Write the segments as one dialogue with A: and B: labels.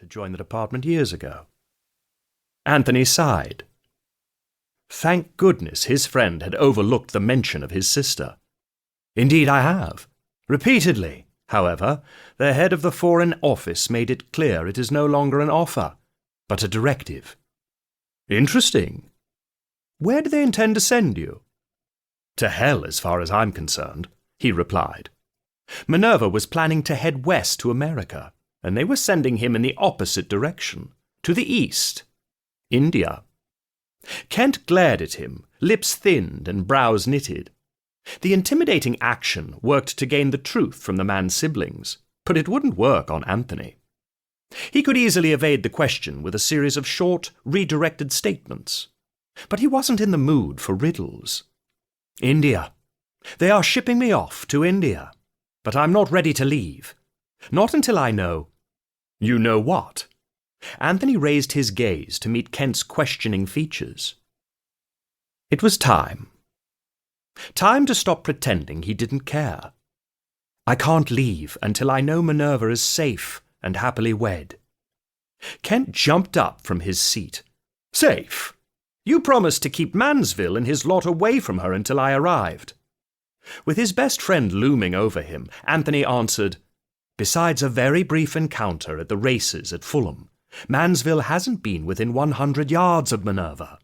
A: to join the department years ago. Anthony sighed. Thank goodness his friend had overlooked the mention of his sister. Indeed I have. Repeatedly. However, the head of the Foreign Office made it clear it is no longer an offer, but a directive. Interesting. Where do they intend to send you? To hell, as far as I'm concerned, he replied. Minerva was planning to head west to America, and they were sending him in the opposite direction, to the east. India. Kent glared at him, lips thinned and brows knitted. The intimidating action worked to gain the truth from the man's siblings, but it wouldn't work on Anthony. He could easily evade the question with a series of short, redirected statements. But he wasn't in the mood for riddles. India. They are shipping me off to India. But I'm not ready to leave. Not until I know. You know what? Anthony raised his gaze to meet Kent's questioning features. It was time. Time to stop pretending he didn't care. I can't leave until I know Minerva is safe and happily wed. Kent jumped up from his seat. Safe? You promised to keep Mansville and his lot away from her until I arrived. With his best friend looming over him, Anthony answered, Besides a very brief encounter at the races at Fulham, Mansville hasn't been within 100 yards of Minerva.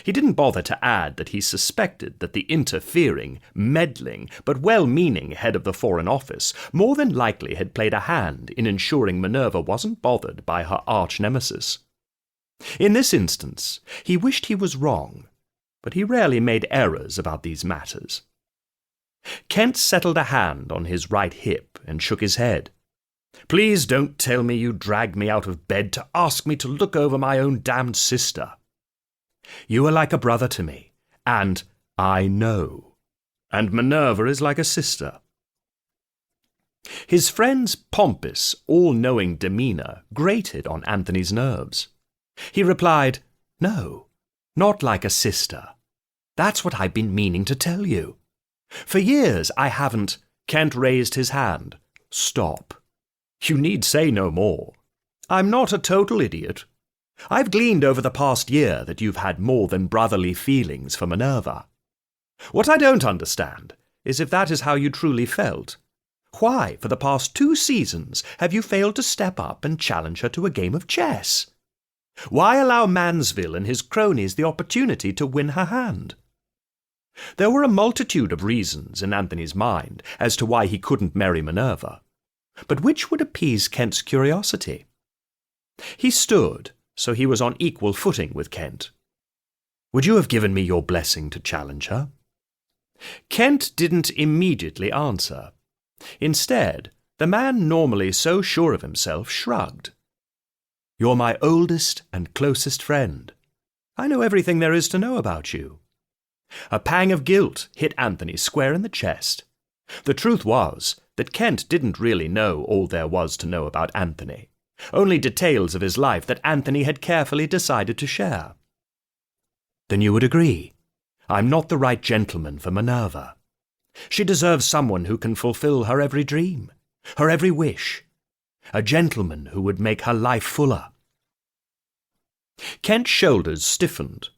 A: He didn't bother to add that he suspected that the interfering, meddling, but well-meaning head of the Foreign Office more than likely had played a hand in ensuring Minerva wasn't bothered by her arch-nemesis. In this instance, he wished he was wrong, but he rarely made errors about these matters. Kent settled a hand on his right hip and shook his head. Please don't tell me you dragged me out of bed to ask me to look over my own damned sister. You are like a brother to me, and I know. And Minerva is like a sister. His friend's pompous, all-knowing demeanour grated on Anthony's nerves. He replied, No, not like a sister. That's what I've been meaning to tell you. For years I haven't— Kent raised his hand. Stop. You need say no more. I'm not a total idiot. I've gleaned over the past year that you've had more than brotherly feelings for Minerva. What I don't understand is if that is how you truly felt. Why, for the past 2 seasons, have you failed to step up and challenge her to a game of chess? Why allow Mansville and his cronies the opportunity to win her hand? There were a multitude of reasons in Anthony's mind as to why he couldn't marry Minerva, but which would appease Kent's curiosity? He stood, so he was on equal footing with Kent. Would you have given me your blessing to challenge her? Kent didn't immediately answer. Instead, the man normally so sure of himself shrugged. You're my oldest and closest friend. I know everything there is to know about you. A pang of guilt hit Anthony square in the chest. The truth was that Kent didn't really know all there was to know about Anthony, only details of his life that Anthony had carefully decided to share. Then you would agree. I'm not the right gentleman for Minerva. She deserves someone who can fulfill her every dream, her every wish. A gentleman who would make her life fuller. Kent's shoulders stiffened.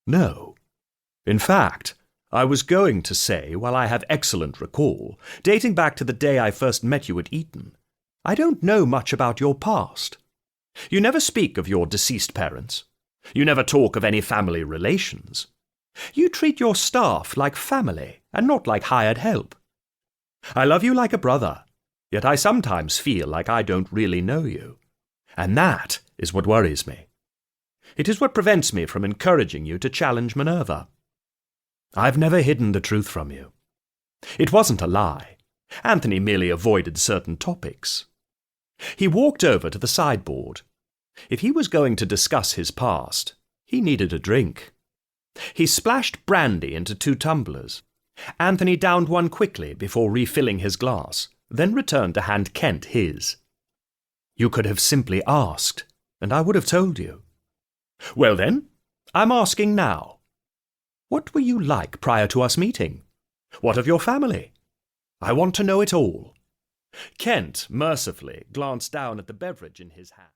A: No. In fact, I was going to say, while I have excellent recall, dating back to the day I first met you at Eton, I don't know much about your past. You never speak of your deceased parents. You never talk of any family relations. You treat your staff like family and not like hired help. I love you like a brother, yet I sometimes feel like I don't really know you. And that is what worries me. It is what prevents me from encouraging you to challenge Minerva. I've never hidden the truth from you. It wasn't a lie. Anthony merely avoided certain topics. He walked over to the sideboard. If he was going to discuss his past, he needed a drink. He splashed brandy into 2 tumblers. Anthony downed one quickly before refilling his glass, then returned to hand Kent his. You could have simply asked, and I would have told you. Well then, I'm asking now. What were you like prior to us meeting? What of your family? I want to know it all. Kent mercifully glanced down at the beverage in his hand.